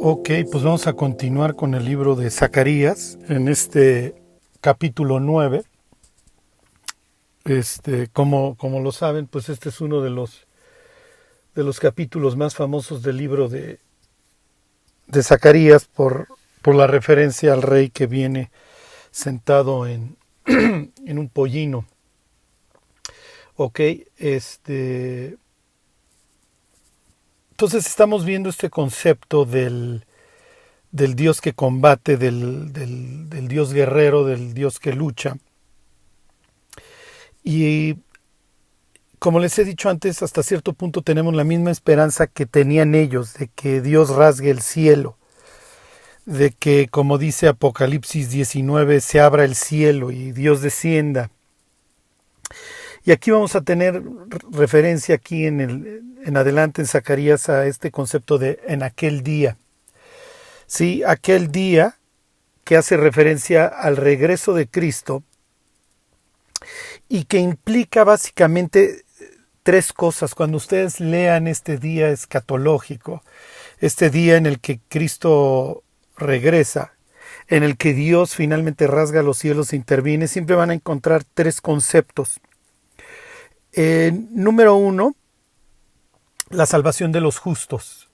Ok, pues vamos a continuar con el libro de Zacarías en este capítulo 9. Como lo saben, pues este es uno de los capítulos más famosos del libro de Zacarías por la referencia al rey que viene sentado en, en un pollino. Ok, entonces estamos viendo este concepto del Dios que combate, del Dios guerrero, del Dios que lucha. Y como les he dicho antes, hasta cierto punto tenemos la misma esperanza que tenían ellos, de que Dios rasgue el cielo, de que, como dice Apocalipsis 19, se abra el cielo y Dios descienda. Y aquí vamos a tener referencia aquí en adelante en Zacarías a este concepto de en aquel día. Sí, aquel día que hace referencia al regreso de Cristo y que implica básicamente tres cosas. Cuando ustedes lean este día escatológico, este día en el que Cristo regresa, en el que Dios finalmente rasga los cielos e interviene, siempre van a encontrar tres conceptos. Número uno, la salvación de los justos.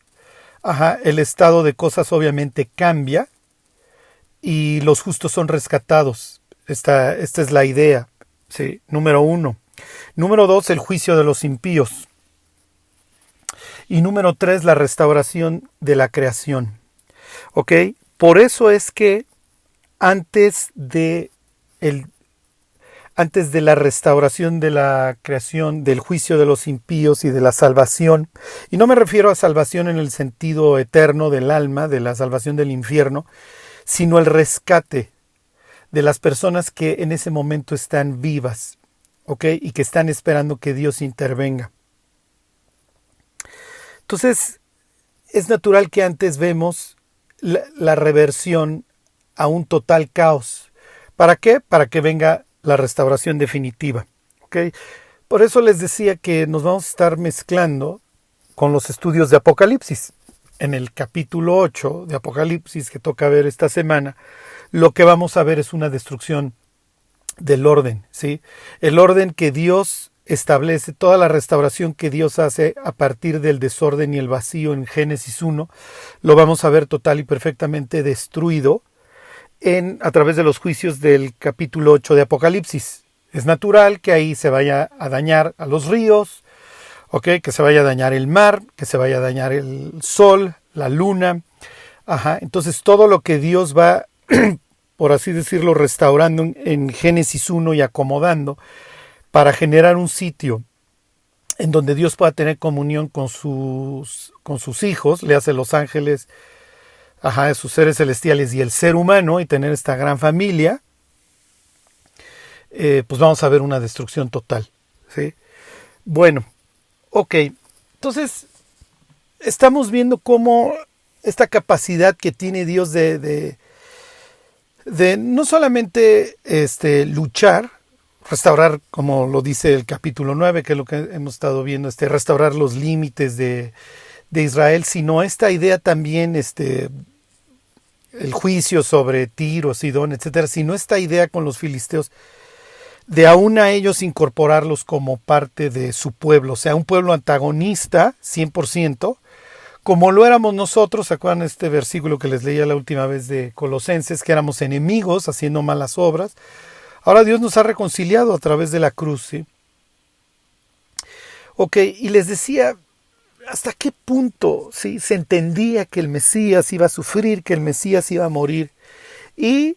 El estado de cosas obviamente cambia y los justos son rescatados. Esta es la idea. Sí, número uno. Número dos, el juicio de los impíos. Y número tres, la restauración de la creación. ¿Ok? Por eso es que antes de la restauración de la creación, del juicio de los impíos y de la salvación, y no me refiero a salvación en el sentido eterno del alma, de la salvación del infierno, sino el rescate de las personas que en ese momento están vivas, ¿ok? Y que están esperando que Dios intervenga. Entonces, es natural que antes vemos la reversión a un total caos. ¿Para qué? Para que venga la restauración definitiva, ¿ok? Por eso les decía que nos vamos a estar mezclando con los estudios de Apocalipsis. En el capítulo 8 de Apocalipsis que toca ver esta semana, lo que vamos a ver es una destrucción del orden, ¿sí? El orden que Dios establece, toda la restauración que Dios hace a partir del desorden y el vacío en Génesis 1, lo vamos a ver total y perfectamente destruido a través de los juicios del capítulo 8 de Apocalipsis. Es natural que ahí se vaya a dañar a los ríos, ¿okay? Que se vaya a dañar el mar, que se vaya a dañar el sol, la luna. Entonces todo lo que Dios va, por así decirlo, restaurando en Génesis 1 y acomodando para generar un sitio en donde Dios pueda tener comunión con sus hijos, le hace los ángeles, sus seres celestiales y el ser humano, y tener esta gran familia, pues vamos a ver una destrucción total, ¿sí? Bueno, ok, entonces estamos viendo cómo esta capacidad que tiene Dios de no solamente luchar, restaurar, como lo dice el capítulo 9, que es lo que hemos estado viendo, restaurar los límites de Israel, sino esta idea también, el juicio sobre Tiro, Sidón, etcétera, sino esta idea con los filisteos de aún a ellos incorporarlos como parte de su pueblo, o sea, un pueblo antagonista 100%, como lo éramos nosotros. ¿Se acuerdan este versículo que les leía la última vez de Colosenses, que éramos enemigos haciendo malas obras? Ahora Dios nos ha reconciliado a través de la cruz, ¿sí? Ok, y les decía, ¿hasta qué punto, sí, se entendía que el Mesías iba a sufrir, que el Mesías iba a morir? Y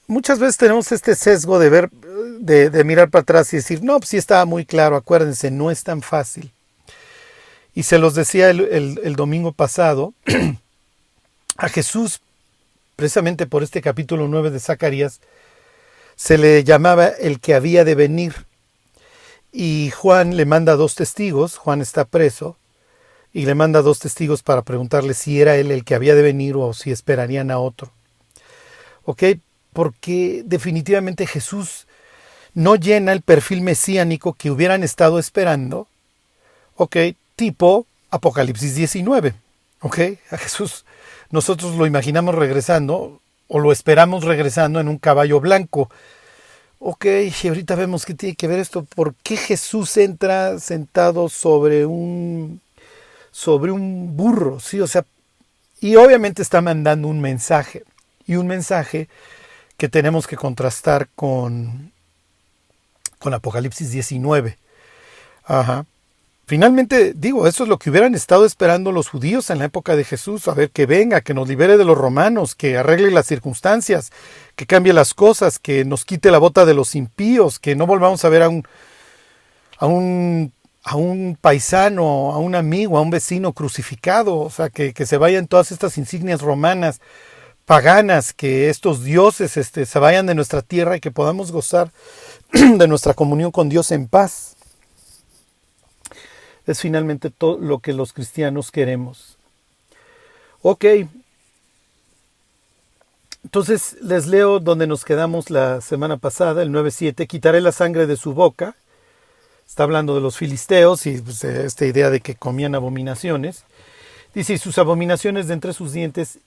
muchas veces tenemos este sesgo de ver, de mirar para atrás y decir, no, pues sí estaba muy claro, acuérdense, no es tan fácil. Y se los decía el domingo pasado, a Jesús, precisamente por este capítulo 9 de Zacarías, se le llamaba el que había de venir. Y Juan le manda 2 testigos, Juan está preso, y le manda 2 testigos para preguntarle si era él el que había de venir o si esperarían a otro. ¿Ok? Porque definitivamente Jesús no llena el perfil mesiánico que hubieran estado esperando, ¿ok? Tipo Apocalipsis 19, ¿ok? A Jesús nosotros lo imaginamos regresando o lo esperamos regresando en un caballo blanco. Ok, y ahorita vemos qué tiene que ver esto. ¿Por qué Jesús entra sentado sobre un burro? Sí, o sea, y obviamente está mandando un mensaje. Y un mensaje que tenemos que contrastar con Apocalipsis 19. Ajá. Finalmente, digo, eso es lo que hubieran estado esperando los judíos en la época de Jesús, a ver, que venga, que nos libere de los romanos, que arregle las circunstancias, que cambie las cosas, que nos quite la bota de los impíos, que no volvamos a ver a un paisano, a un amigo, a un vecino crucificado, o sea, que se vayan todas estas insignias romanas, paganas, que estos dioses se vayan de nuestra tierra y que podamos gozar de nuestra comunión con Dios en paz. Es finalmente todo lo que los cristianos queremos. Ok, entonces les leo donde nos quedamos la semana pasada, el 9:7, quitaré la sangre de su boca. Está hablando de los filisteos y pues, esta idea de que comían abominaciones. Dice, y sus abominaciones de entre sus dientes,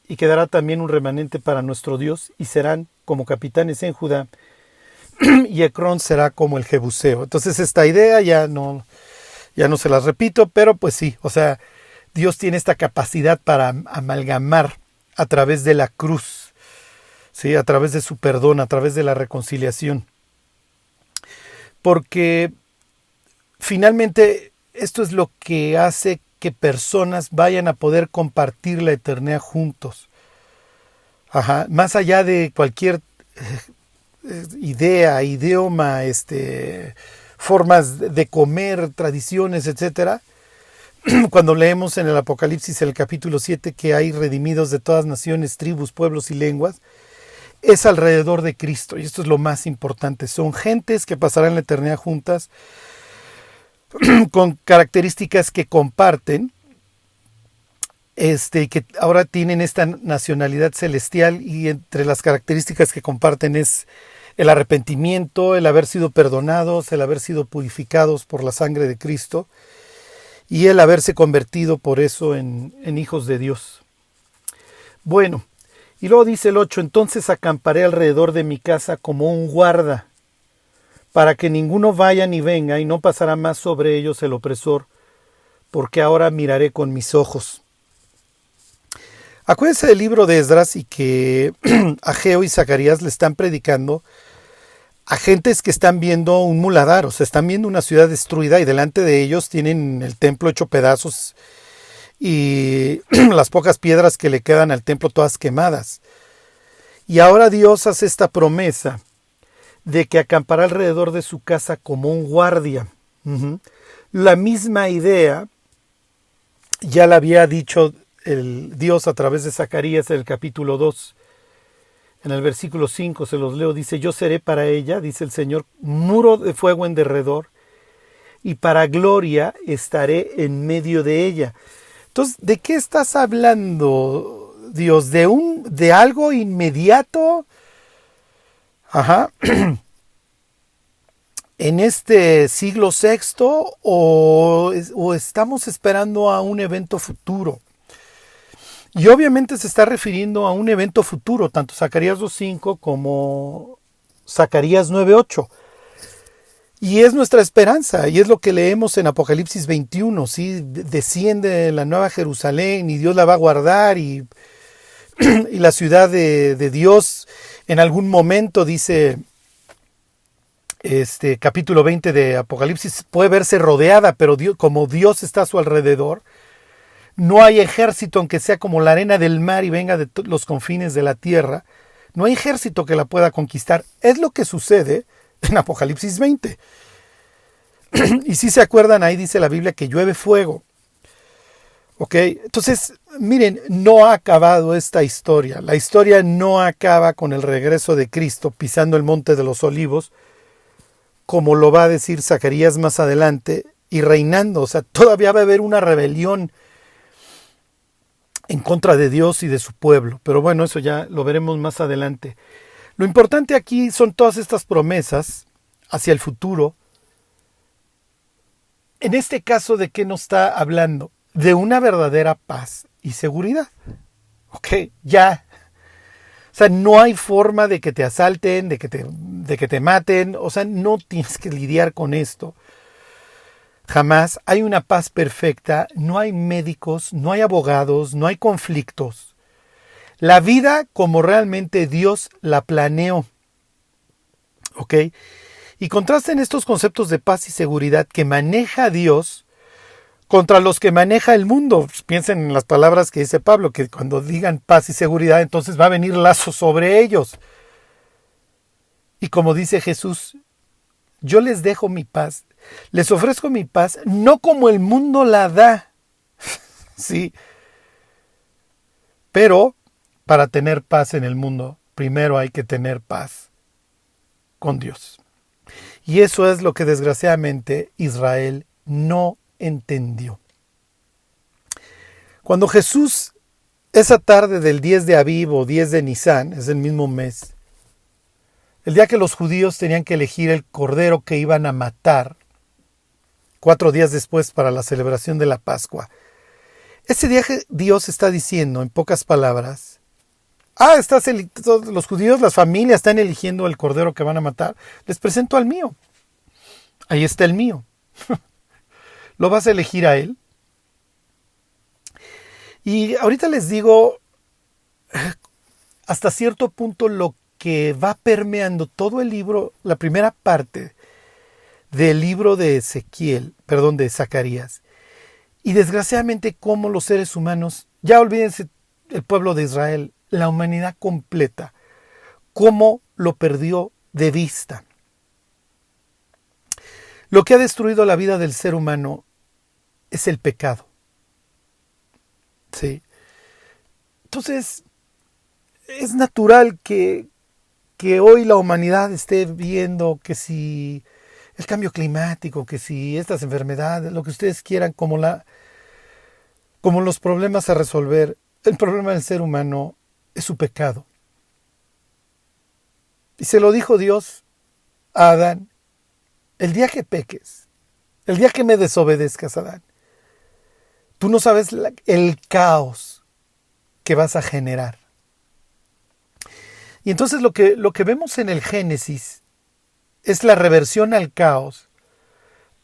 y quedará también un remanente para nuestro Dios, y serán como capitanes en Judá, y Ecrón será como el Jebuseo. Entonces esta idea ya no se las repito, pero pues sí, o sea, Dios tiene esta capacidad para amalgamar a través de la cruz, ¿sí? A través de su perdón, a través de la reconciliación. Porque finalmente esto es lo que hace que personas vayan a poder compartir la eternidad juntos. Ajá, más allá de cualquier idea, idioma, formas de comer, tradiciones, etcétera. Cuando leemos en el Apocalipsis, el capítulo 7, que hay redimidos de todas naciones, tribus, pueblos y lenguas, es alrededor de Cristo, y esto es lo más importante. Son gentes que pasarán la eternidad juntas, con características que comparten, que ahora tienen esta nacionalidad celestial, y entre las características que comparten es el arrepentimiento, el haber sido perdonados, el haber sido purificados por la sangre de Cristo y el haberse convertido por eso en hijos de Dios. Bueno, y luego dice el 8, entonces acamparé alrededor de mi casa como un guarda, para que ninguno vaya ni venga, y no pasará más sobre ellos el opresor, porque ahora miraré con mis ojos. Acuérdense del libro de Esdras y que Ageo y Zacarías le están predicando a gentes que están viendo un muladar, o sea, están viendo una ciudad destruida y delante de ellos tienen el templo hecho pedazos y las pocas piedras que le quedan al templo todas quemadas. Y ahora Dios hace esta promesa de que acampará alrededor de su casa como un guardia. La misma idea ya la había dicho el Dios a través de Zacarías en el capítulo 2. En el versículo 5 se los leo, dice, yo seré para ella, dice el Señor, muro de fuego en derredor, y para gloria estaré en medio de ella. Entonces, ¿de qué estás hablando, Dios? ¿De algo inmediato? Ajá. ¿En este siglo sexto o estamos esperando a un evento futuro? Y obviamente se está refiriendo a un evento futuro, tanto Zacarías 2.5 como Zacarías 9.8. Y es nuestra esperanza, y es lo que leemos en Apocalipsis 21, ¿sí? Desciende la nueva Jerusalén y Dios la va a guardar, y la ciudad de Dios en algún momento, dice capítulo 20 de Apocalipsis, puede verse rodeada, pero Dios, como Dios está a su alrededor, no hay ejército, aunque sea como la arena del mar y venga de los confines de la tierra, no hay ejército que la pueda conquistar. Es lo que sucede en Apocalipsis 20. Y si se acuerdan, ahí dice la Biblia que llueve fuego. ¿Ok? Entonces, miren, no ha acabado esta historia. La historia no acaba con el regreso de Cristo pisando el monte de los olivos, como lo va a decir Zacarías más adelante, y reinando. O sea, todavía va a haber una rebelión en contra de Dios y de su pueblo. Pero bueno, eso ya lo veremos más adelante. Lo importante aquí son todas estas promesas hacia el futuro. En este caso, ¿de qué nos está hablando? De una verdadera paz y seguridad. ¿ok? Ya. O sea, no hay forma de que te asalten, de que te maten. O sea, no tienes que lidiar con esto. Jamás. Hay una paz perfecta. No hay médicos, no hay abogados, no hay conflictos. La vida como realmente Dios la planeó. ¿Ok? Y contrasten estos conceptos de paz y seguridad que maneja Dios contra los que maneja el mundo. Piensen en las palabras que dice Pablo, que cuando digan paz y seguridad, entonces va a venir lazo sobre ellos. Y como dice Jesús, yo les dejo mi paz, les ofrezco mi paz, no como el mundo la da. Sí. Pero para tener paz en el mundo, primero hay que tener paz con Dios. Y eso es lo que desgraciadamente Israel no entendió. Cuando Jesús, esa tarde del 10 de Aviv o 10 de Nisan, es el mismo mes, el día que los judíos tenían que elegir el cordero que iban a matar 4 días después para la celebración de la Pascua, ese día Dios está diciendo, en pocas palabras, los judíos, las familias están eligiendo el cordero que van a matar, les presento al mío. Ahí está el mío. ¿Lo vas a elegir a él? Y ahorita les digo, hasta cierto punto lo que va permeando todo el libro, la primera parte del libro de de Zacarías. Y desgraciadamente cómo los seres humanos, ya olvídense el pueblo de Israel, la humanidad completa, cómo lo perdió de vista. Lo que ha destruido la vida del ser humano es el pecado. Sí. Entonces, es natural que hoy la humanidad esté viendo que si el cambio climático, que si estas enfermedades, lo que ustedes quieran, como los problemas a resolver, el problema del ser humano es su pecado. Y se lo dijo Dios a Adán: el día que peques, el día que me desobedezcas, Adán, tú no sabes el caos que vas a generar. Y entonces lo que vemos en el Génesis es la reversión al caos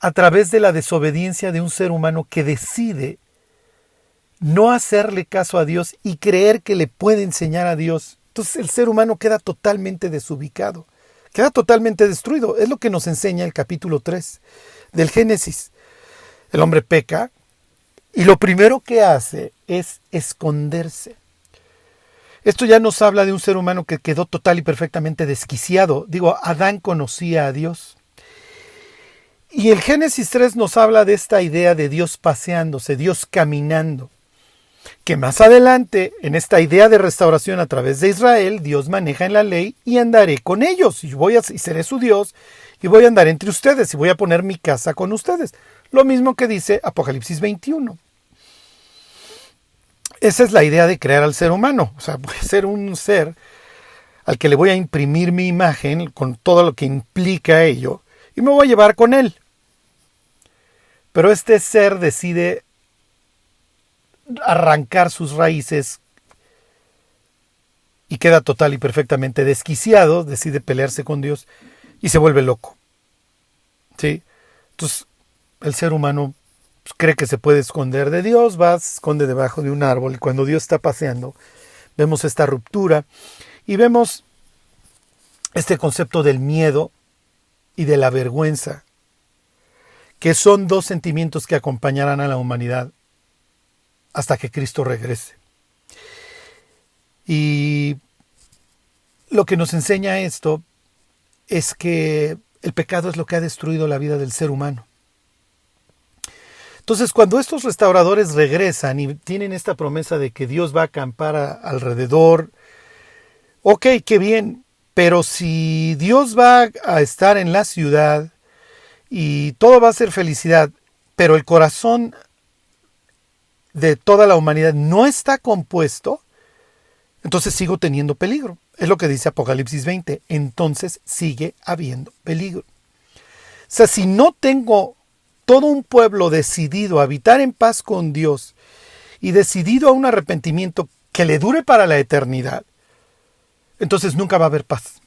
a través de la desobediencia de un ser humano que decide no hacerle caso a Dios y creer que le puede enseñar a Dios. Entonces el ser humano queda totalmente desubicado, queda totalmente destruido. Es lo que nos enseña el capítulo 3 del Génesis. El hombre peca y lo primero que hace es esconderse. Esto ya nos habla de un ser humano que quedó total y perfectamente desquiciado. Digo, Adán conocía a Dios. Y el Génesis 3 nos habla de esta idea de Dios paseándose, Dios caminando. Que más adelante, en esta idea de restauración a través de Israel, Dios maneja en la ley: y andaré con ellos, y seré su Dios, y voy a andar entre ustedes, y voy a poner mi casa con ustedes. Lo mismo que dice Apocalipsis 21. Esa es la idea de crear al ser humano. O sea, voy a ser un ser al que le voy a imprimir mi imagen con todo lo que implica ello y me voy a llevar con él. Pero este ser decide arrancar sus raíces y queda total y perfectamente desquiciado, decide pelearse con Dios y se vuelve loco. ¿Sí? Entonces, el ser humano cree que se puede esconder de Dios, se esconde debajo de un árbol, y cuando Dios está paseando, vemos esta ruptura y vemos este concepto del miedo y de la vergüenza, que son dos sentimientos que acompañarán a la humanidad hasta que Cristo regrese. Y lo que nos enseña esto es que el pecado es lo que ha destruido la vida del ser humano. Entonces, cuando estos restauradores regresan y tienen esta promesa de que Dios va a acampar alrededor, ok, qué bien, pero si Dios va a estar en la ciudad y todo va a ser felicidad, pero el corazón de toda la humanidad no está compuesto, entonces sigo teniendo peligro. Es lo que dice Apocalipsis 20. Entonces sigue habiendo peligro. O sea, si no tengo todo un pueblo decidido a habitar en paz con Dios y decidido a un arrepentimiento que le dure para la eternidad, entonces nunca va a haber paz.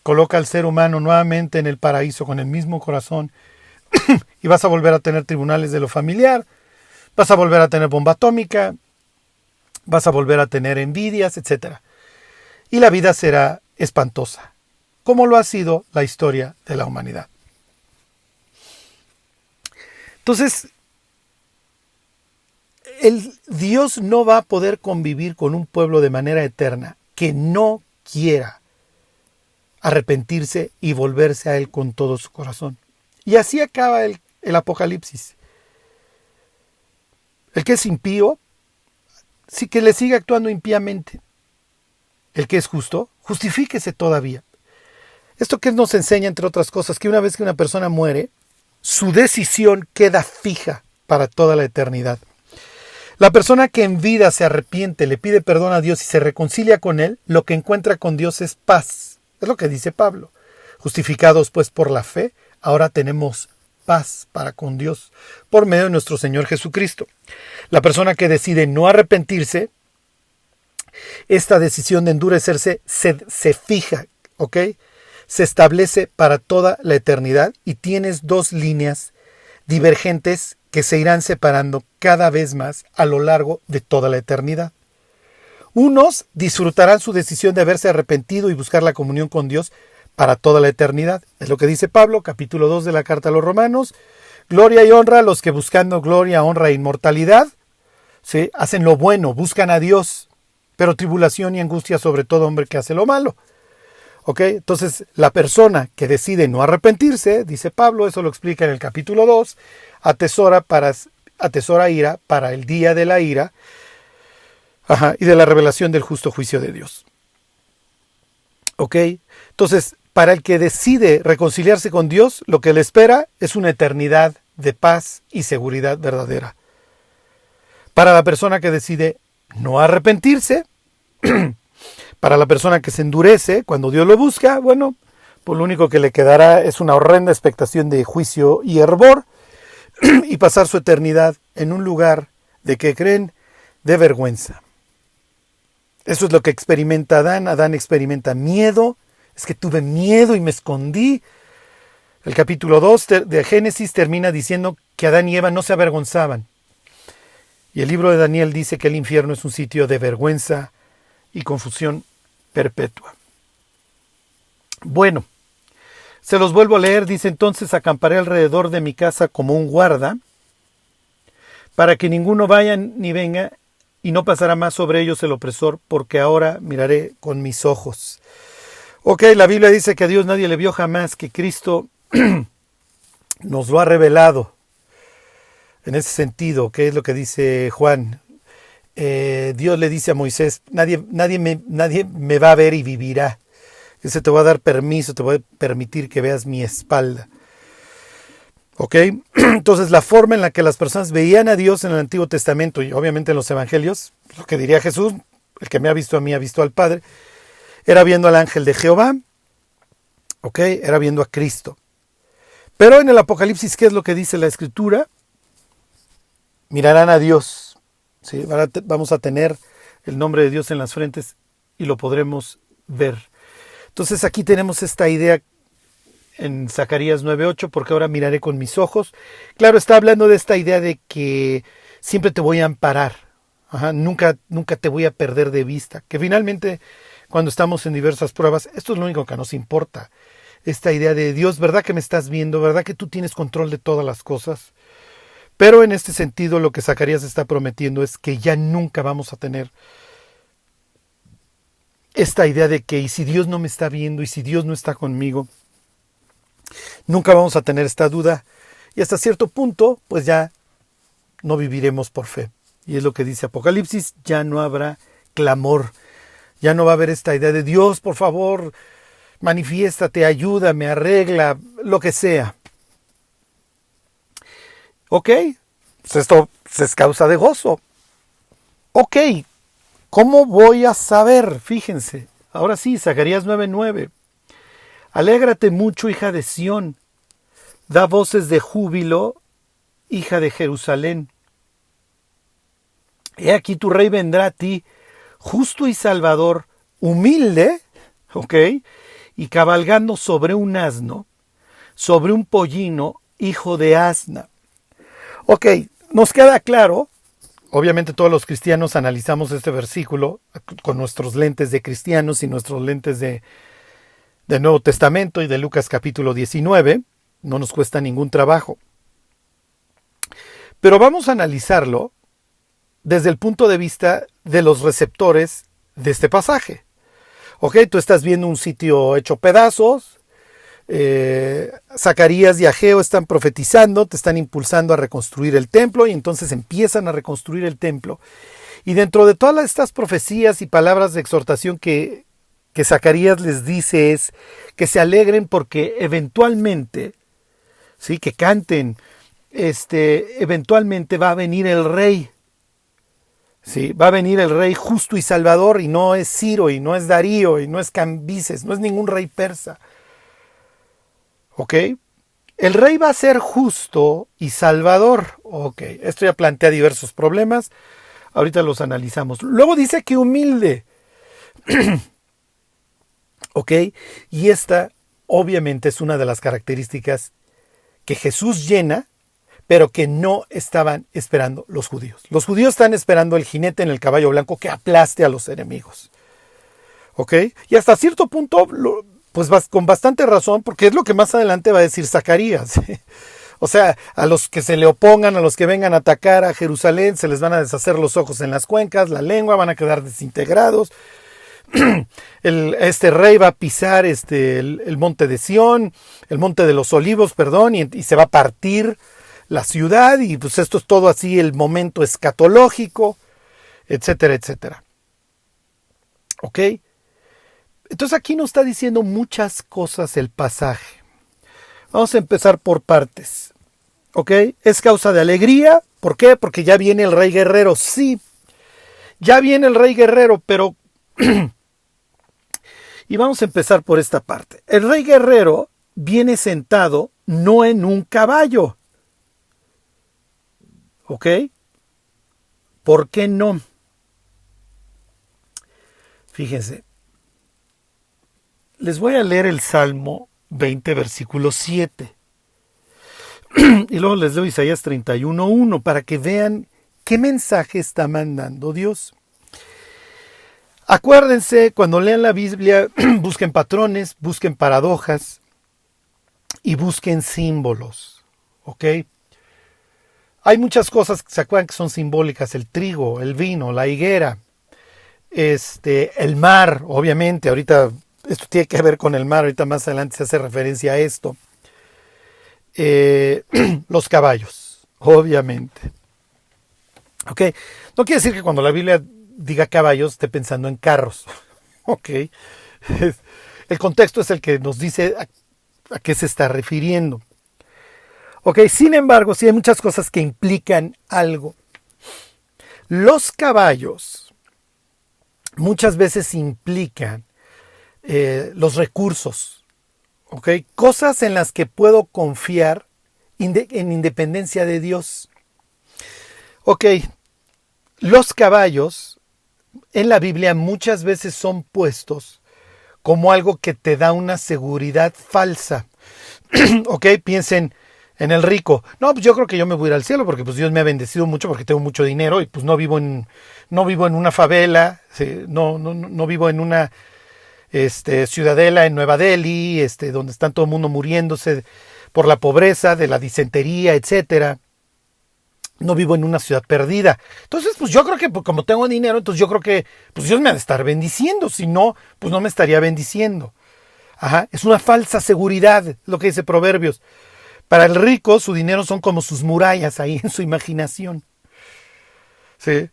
Coloca al ser humano nuevamente en el paraíso con el mismo corazón y vas a volver a tener tribunales de lo familiar, vas a volver a tener bomba atómica, vas a volver a tener envidias, etc. Y la vida será espantosa, como lo ha sido la historia de la humanidad. Entonces, Dios no va a poder convivir con un pueblo de manera eterna que no quiera arrepentirse y volverse a Él con todo su corazón. Y así acaba el Apocalipsis. El que es impío, sí que le sigue actuando impíamente. El que es justo, justifíquese todavía. Esto que nos enseña, entre otras cosas, que una vez que una persona muere, su decisión queda fija para toda la eternidad. La persona que en vida se arrepiente, le pide perdón a Dios y se reconcilia con Él, lo que encuentra con Dios es paz. Es lo que dice Pablo. Justificados pues por la fe, ahora tenemos paz para con Dios por medio de nuestro Señor Jesucristo. La persona que decide no arrepentirse, esta decisión de endurecerse se fija, ¿ok? Se establece para toda la eternidad y tienes dos líneas divergentes que se irán separando cada vez más a lo largo de toda la eternidad. Unos disfrutarán su decisión de haberse arrepentido y buscar la comunión con Dios para toda la eternidad. Es lo que dice Pablo, capítulo 2 de la carta a los Romanos. Gloria y honra a los que buscando gloria, honra e inmortalidad, ¿sí?, hacen lo bueno, buscan a Dios, pero tribulación y angustia sobre todo hombre que hace lo malo. ¿Ok? Entonces, la persona que decide no arrepentirse, dice Pablo, eso lo explica en el capítulo 2, atesora ira para el día de la ira, y de la revelación del justo juicio de Dios. ¿Ok? Entonces, para el que decide reconciliarse con Dios, lo que le espera es una eternidad de paz y seguridad verdadera. Para la persona que decide no arrepentirse, para la persona que se endurece cuando Dios lo busca, bueno, pues lo único que le quedará es una horrenda expectación de juicio y hervor y pasar su eternidad en un lugar de, ¿qué creen?, de vergüenza. Eso es lo que experimenta Adán. Adán experimenta miedo. Es que tuve miedo y me escondí. El capítulo 2 de Génesis termina diciendo que Adán y Eva no se avergonzaban. Y el libro de Daniel dice que el infierno es un sitio de vergüenza y confusión perpetua. Bueno, se los vuelvo a leer. Dice: entonces acamparé alrededor de mi casa como un guarda, para que ninguno vaya ni venga, y no pasará más sobre ellos el opresor, porque ahora miraré con mis ojos. Ok, la Biblia dice que a Dios nadie le vio jamás, que Cristo nos lo ha revelado. En ese sentido, ¿qué es lo que dice Juan? Dios le dice a Moisés: nadie me va a ver y vivirá. Ese te va a dar permiso, te voy a permitir que veas mi espalda. ¿Ok? Entonces, la forma en la que las personas veían a Dios en el Antiguo Testamento y obviamente en los Evangelios, lo que diría Jesús, el que me ha visto a mí ha visto al Padre, era viendo al ángel de Jehová, ¿ok? Era viendo a Cristo. Pero en el Apocalipsis, ¿qué es lo que dice la Escritura? Mirarán a Dios, ¿sí? Vamos a tener el nombre de Dios en las frentes y lo podremos ver. Entonces aquí tenemos esta idea en Zacarías 9:8, porque ahora miraré con mis ojos. Claro, está hablando de esta idea de que siempre te voy a amparar. Nunca te voy a perder de vista. Que finalmente, cuando estamos en diversas pruebas, esto es lo único que nos importa. Esta idea de Dios, ¿verdad que me estás viendo? ¿Verdad que tú tienes control de todas las cosas? Pero en este sentido, lo que Zacarías está prometiendo es que ya nunca vamos a tener esta idea de que, ¿y si Dios no me está viendo? ¿Y si Dios no está conmigo? Nunca vamos a tener esta duda. Y hasta cierto punto, pues ya no viviremos por fe. Y es lo que dice Apocalipsis: ya no habrá clamor. Ya no va a haber esta idea de Dios, por favor, manifiéstate, ayúdame, arregla, lo que sea. Ok, pues esto es causa de gozo. Ok, ¿cómo voy a saber? Fíjense, ahora sí, Zacarías 9:9. Alégrate mucho, hija de Sión. Da voces de júbilo, hija de Jerusalén. He aquí tu rey vendrá a ti, justo y salvador, humilde, ¿ok? Y cabalgando sobre un asno, sobre un pollino, hijo de asna. Ok, nos queda claro, obviamente todos los cristianos analizamos este versículo con nuestros lentes de cristianos y nuestros lentes de Nuevo Testamento y de Lucas capítulo 19, no nos cuesta ningún trabajo. Pero vamos a analizarlo desde el punto de vista de los receptores de este pasaje. Ok, tú estás viendo un sitio hecho pedazos, Zacarías y Ageo están profetizando, te están impulsando a reconstruir el templo y entonces empiezan a reconstruir el templo. Y dentro de todas estas profecías y palabras de exhortación que Zacarías les dice es que se alegren porque eventualmente, ¿sí? Que canten, eventualmente va a venir el rey. Sí, va a venir el rey justo y salvador y no es Ciro y no es Darío y no es Cambises, no es ningún rey persa. ¿Ok? El rey va a ser justo y salvador. Ok, esto ya plantea diversos problemas. Ahorita los analizamos. Luego dice que humilde. ¿Ok? Y esta obviamente es una de las características que Jesús llena, pero que no estaban esperando los judíos. Los judíos están esperando el jinete en el caballo blanco que aplaste a los enemigos. ¿Ok? Y hasta cierto punto, pues con bastante razón, porque es lo que más adelante va a decir Zacarías. O sea, a los que se le opongan, a los que vengan a atacar a Jerusalén, se les van a deshacer los ojos en las cuencas, la lengua, van a quedar desintegrados. Este rey va a pisar el monte de Sión, el monte de los olivos, perdón, y se va a partir la ciudad, y pues esto es todo así el momento escatológico, etcétera, etcétera. ¿Ok? Entonces aquí nos está diciendo muchas cosas el pasaje. Vamos a empezar por partes. ¿Ok? Es causa de alegría. ¿Por qué? Porque ya viene el rey guerrero. Sí, ya viene el rey guerrero, pero... Y vamos a empezar por esta parte. El rey guerrero viene sentado no en un caballo. ¿Ok? ¿Por qué no? Fíjense. Les voy a leer el Salmo 20, versículo 7. Y luego les leo Isaías 31:1 para que vean qué mensaje está mandando Dios. Acuérdense, cuando lean la Biblia, busquen patrones, busquen paradojas y busquen símbolos. ¿Ok? Hay muchas cosas que se acuerdan que son simbólicas: el trigo, el vino, la higuera, el mar, obviamente. Ahorita esto tiene que ver con el mar, ahorita más adelante se hace referencia a esto. Los caballos, obviamente. ¿Ok? No quiere decir que cuando la Biblia diga caballos esté pensando en carros. ¿Ok? El contexto es el que nos dice a qué se está refiriendo. Ok, sin embargo, sí hay muchas cosas que implican algo. Los caballos muchas veces implican los recursos, ¿ok? Cosas en las que puedo confiar en independencia de Dios. Ok, los caballos en la Biblia muchas veces son puestos como algo que te da una seguridad falsa. Ok, piensen en el rico. No, pues yo creo que yo me voy a ir al cielo porque pues Dios me ha bendecido mucho porque tengo mucho dinero y pues no vivo en una favela, no vivo en una ciudadela en Nueva Delhi, donde están todo el mundo muriéndose por la pobreza, de la disentería, etcétera. No vivo en una ciudad perdida. Entonces, pues yo creo que pues, como tengo dinero, entonces yo creo que pues Dios me ha de estar bendiciendo. Si no, pues no me estaría bendiciendo. Ajá, es una falsa seguridad, lo que dice Proverbios. Para el rico, su dinero son como sus murallas ahí en su imaginación. ¿Sí?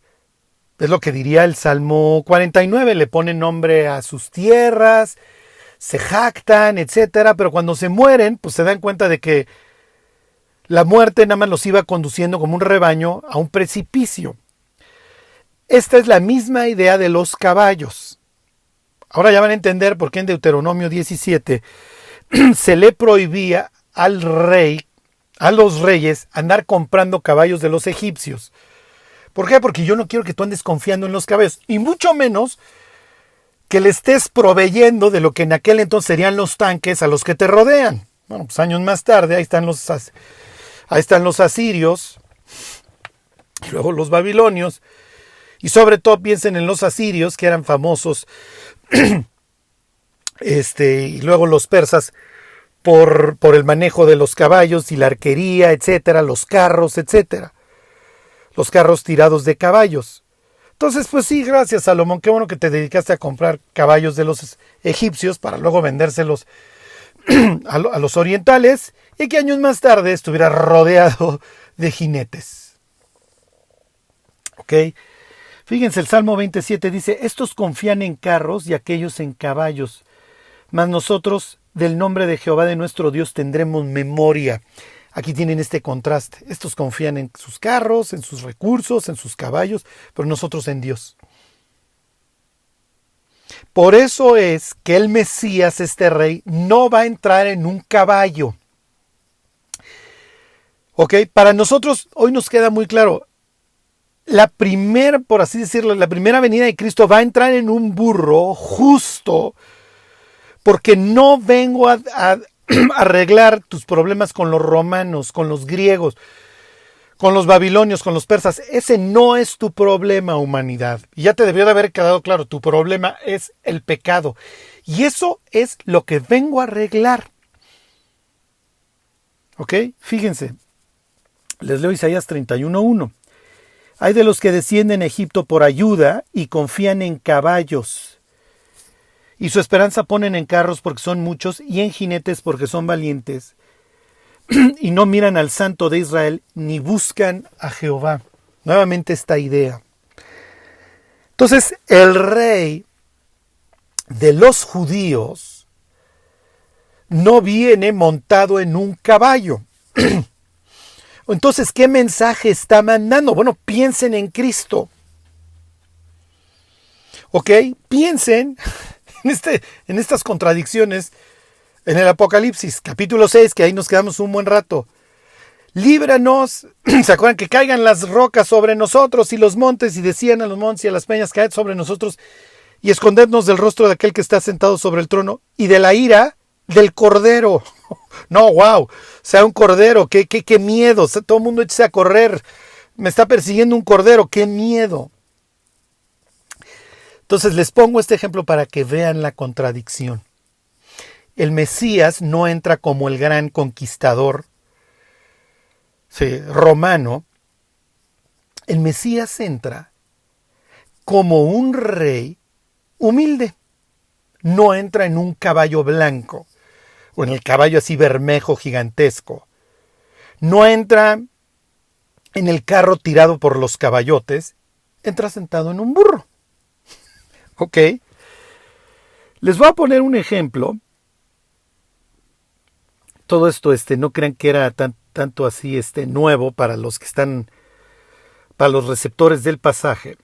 Es lo que diría el Salmo 49. Le ponen nombre a sus tierras, se jactan, etcétera. Pero cuando se mueren, pues se dan cuenta de que la muerte nada más los iba conduciendo como un rebaño a un precipicio. Esta es la misma idea de los caballos. Ahora ya van a entender por qué en Deuteronomio 17 se le prohibía a los reyes, andar comprando caballos de los egipcios. ¿Por qué? Porque yo no quiero que tú andes confiando en los caballos, y mucho menos que le estés proveyendo de lo que en aquel entonces serían los tanques a los que te rodean. Bueno, pues años más tarde, ahí están los asirios, y luego los babilonios, y sobre todo piensen en los asirios, que eran famosos, y luego los persas, por el manejo de los caballos y la arquería, etcétera, los carros, etcétera. Los carros tirados de caballos. Entonces, pues sí, gracias Salomón, qué bueno que te dedicaste a comprar caballos de los egipcios para luego vendérselos a los orientales, y que años más tarde estuviera rodeado de jinetes. ¿Ok? Fíjense, el Salmo 27 dice, estos confían en carros y aquellos en caballos, mas nosotros del nombre de Jehová de nuestro Dios tendremos memoria. Aquí tienen este contraste. Estos confían en sus carros, en sus recursos, en sus caballos, pero nosotros en Dios. Por eso es que el Mesías, este rey, no va a entrar en un caballo. ¿Ok? Para nosotros hoy nos queda muy claro. Por así decirlo, la primera venida de Cristo va a entrar en un burro justo, porque no vengo a arreglar tus problemas con los romanos, con los griegos, con los babilonios, con los persas. Ese no es tu problema, humanidad. Y ya te debió de haber quedado claro, tu problema es el pecado. Y eso es lo que vengo a arreglar. ¿Ok? Fíjense, les leo Isaías 31:1. Hay de los que descienden a Egipto por ayuda y confían en caballos. Y su esperanza ponen en carros porque son muchos y en jinetes porque son valientes. Y no miran al Santo de Israel ni buscan a Jehová. Nuevamente esta idea. Entonces el rey de los judíos no viene montado en un caballo. Entonces, ¿qué mensaje está mandando? Bueno, piensen en Cristo. ¿Ok? Piensen en estas contradicciones en el Apocalipsis, capítulo 6, que ahí nos quedamos un buen rato. Líbranos, ¿se acuerdan? Que caigan las rocas sobre nosotros y los montes, y decían a los montes y a las peñas, caed sobre nosotros y escondednos del rostro de aquel que está sentado sobre el trono y de la ira del cordero. No, wow, o sea, un cordero, qué miedo, todo el mundo echa a correr, me está persiguiendo un cordero, qué miedo. Entonces les pongo este ejemplo para que vean la contradicción. El Mesías no entra como el gran conquistador romano. El Mesías entra como un rey humilde. No entra en un caballo blanco o en el caballo así bermejo gigantesco. No entra en el carro tirado por los caballotes. Entra sentado en un burro. ¿Ok? Les voy a poner un ejemplo. Todo esto, no crean que era tanto así, nuevo para los que están, para los receptores del pasaje.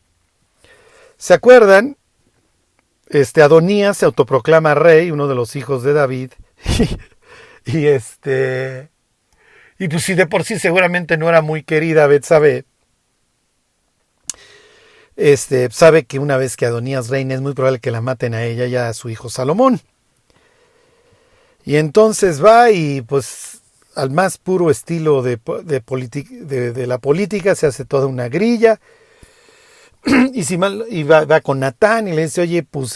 ¿Se acuerdan? Adonías se autoproclama rey, uno de los hijos de David, y pues si de por sí seguramente no era muy querida Betsabé, sabe que una vez que Adonías reina es muy probable que la maten a ella y a su hijo Salomón. Y entonces va y pues al más puro estilo de la política se hace toda una grilla. Y va con Natán y le dice, oye, pues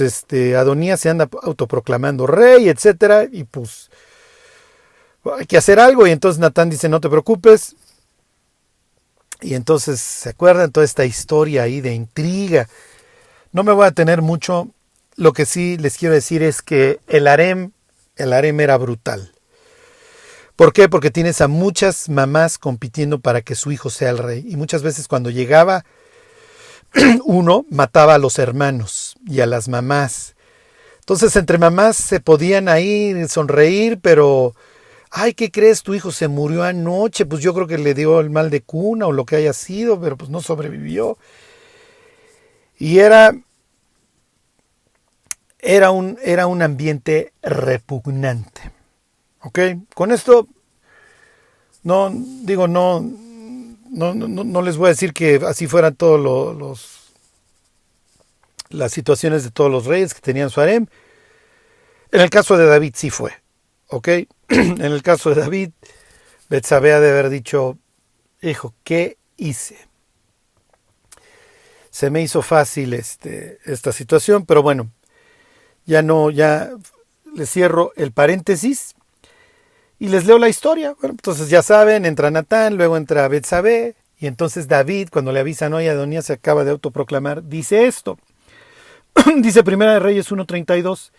Adonías se anda autoproclamando rey, etcétera, y pues hay que hacer algo. Y entonces Natán dice, no te preocupes. Y entonces se acuerdan toda esta historia ahí de intriga. No me voy a tener mucho. Lo que sí les quiero decir es que el harem era brutal. ¿Por qué? Porque tienes a muchas mamás compitiendo para que su hijo sea el rey. Y muchas veces cuando llegaba uno, mataba a los hermanos y a las mamás. Entonces entre mamás se podían ahí sonreír, pero ay, ¿qué crees? Tu hijo se murió anoche. Pues yo creo que le dio el mal de cuna o lo que haya sido, pero pues no sobrevivió. Y era un ambiente repugnante. ¿Ok? Con esto no no les voy a decir que así fueran todos las situaciones de todos los reyes que tenían su harem. En el caso de David sí fue, ¿ok? En el caso de David, Betsabé ha de haber dicho, hijo, ¿qué hice? Se me hizo fácil esta situación, pero bueno, ya les cierro el paréntesis y les leo la historia. Bueno, entonces ya saben, entra Natán, luego entra Betsabé, y entonces David, cuando le avisan, oye, Adonías se acaba de autoproclamar, dice esto. Dice Primera de Reyes 1:32.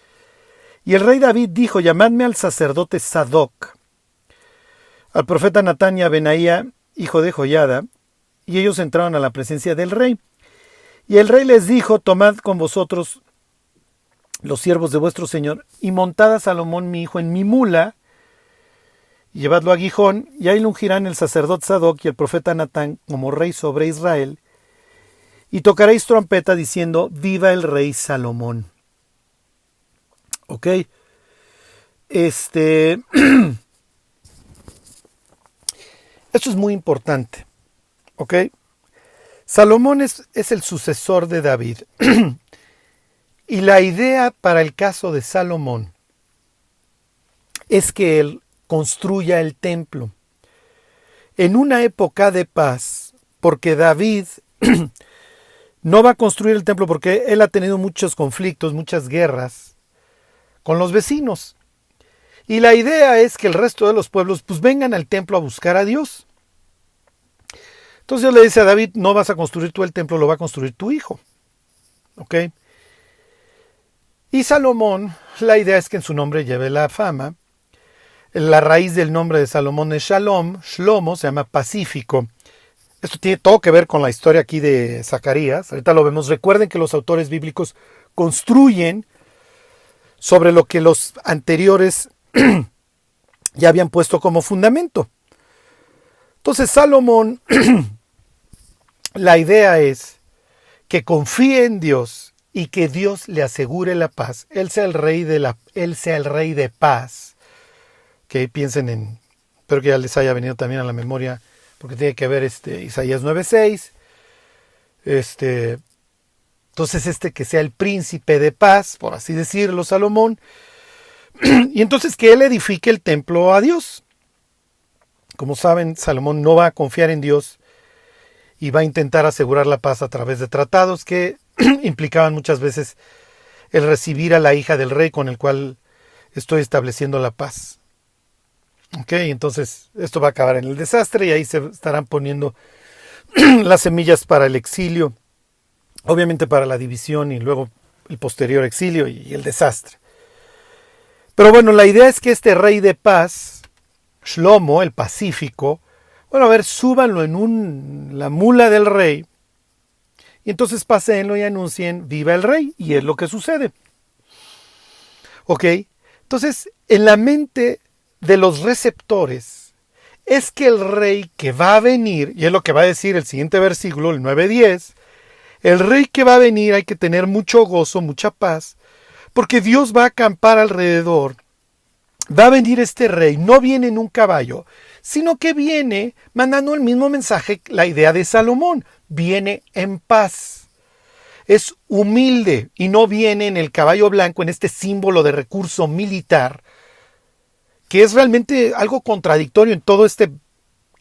Y el rey David dijo, llamadme al sacerdote Sadoc, al profeta Natán y a Benaía, hijo de Joiada, y ellos entraron a la presencia del rey. Y el rey les dijo, tomad con vosotros los siervos de vuestro señor, y montad a Salomón mi hijo en mi mula, y llevadlo a Gijón, y ahí lo ungirán el sacerdote Sadoc y el profeta Natán como rey sobre Israel, y tocaréis trompeta diciendo, viva el rey Salomón. ¿Ok? Esto es muy importante. ¿Ok? Salomón es el sucesor de David. Y la idea para el caso de Salomón es que él construya el templo en una época de paz, porque David no va a construir el templo porque él ha tenido muchos conflictos, muchas guerras con los vecinos. Y la idea es que el resto de los pueblos pues vengan al templo a buscar a Dios. Entonces Dios le dice a David, no vas a construir tú el templo, lo va a construir tu hijo. ¿Ok? Y Salomón, la idea es que en su nombre lleve la fama. La raíz del nombre de Salomón es Shalom, Shlomo, se llama pacífico. Esto tiene todo que ver con la historia aquí de Zacarías. Ahorita lo vemos. Recuerden que los autores bíblicos construyen sobre lo que los anteriores ya habían puesto como fundamento. Entonces Salomón, la idea es que confíe en Dios y que Dios le asegure la paz. Él sea el rey de paz. Que piensen espero que ya les haya venido también a la memoria, porque tiene que ver Isaías 9:6. Entonces que sea el príncipe de paz, por así decirlo, Salomón. Y entonces que él edifique el templo a Dios. Como saben, Salomón no va a confiar en Dios y va a intentar asegurar la paz a través de tratados que implicaban muchas veces el recibir a la hija del rey con el cual estoy estableciendo la paz. Ok, entonces esto va a acabar en el desastre y ahí se estarán poniendo las semillas para el exilio, obviamente para la división y luego el posterior exilio y el desastre. Pero bueno, la idea es que este rey de paz, Shlomo, el pacífico, bueno, a ver, súbanlo en la mula del rey y entonces paséenlo y anuncien viva el rey, y es lo que sucede. Ok, entonces en la mente de los receptores es que el rey que va a venir, y es lo que va a decir el siguiente versículo, el 9:10, el rey que va a venir hay que tener mucho gozo, mucha paz, porque Dios va a acampar alrededor. Va a venir este rey, no viene en un caballo, sino que viene mandando el mismo mensaje, la idea de Salomón, viene en paz. Es humilde y no viene en el caballo blanco, en este símbolo de recurso militar, que es realmente algo contradictorio en todo este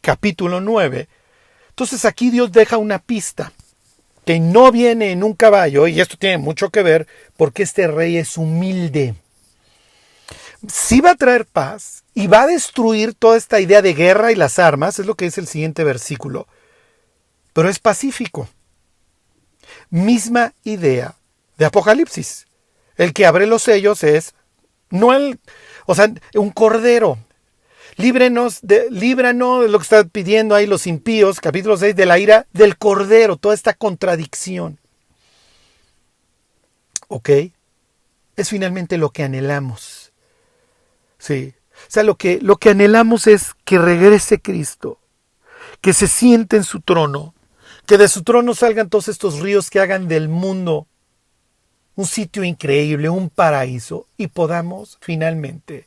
capítulo 9. Entonces aquí Dios deja una pista, que no viene en un caballo, y esto tiene mucho que ver porque este rey es humilde. Sí va a traer paz y va a destruir toda esta idea de guerra y las armas, es lo que dice el siguiente versículo, pero es pacífico. Misma idea de Apocalipsis. El que abre los sellos es un cordero. Líbranos de lo que está pidiendo ahí los impíos, capítulo 6, de la ira del cordero, toda esta contradicción. ¿Ok? Es finalmente lo que anhelamos. Sí. O sea, lo que anhelamos es que regrese Cristo, que se siente en su trono, que de su trono salgan todos estos ríos que hagan del mundo un sitio increíble, un paraíso, y podamos finalmente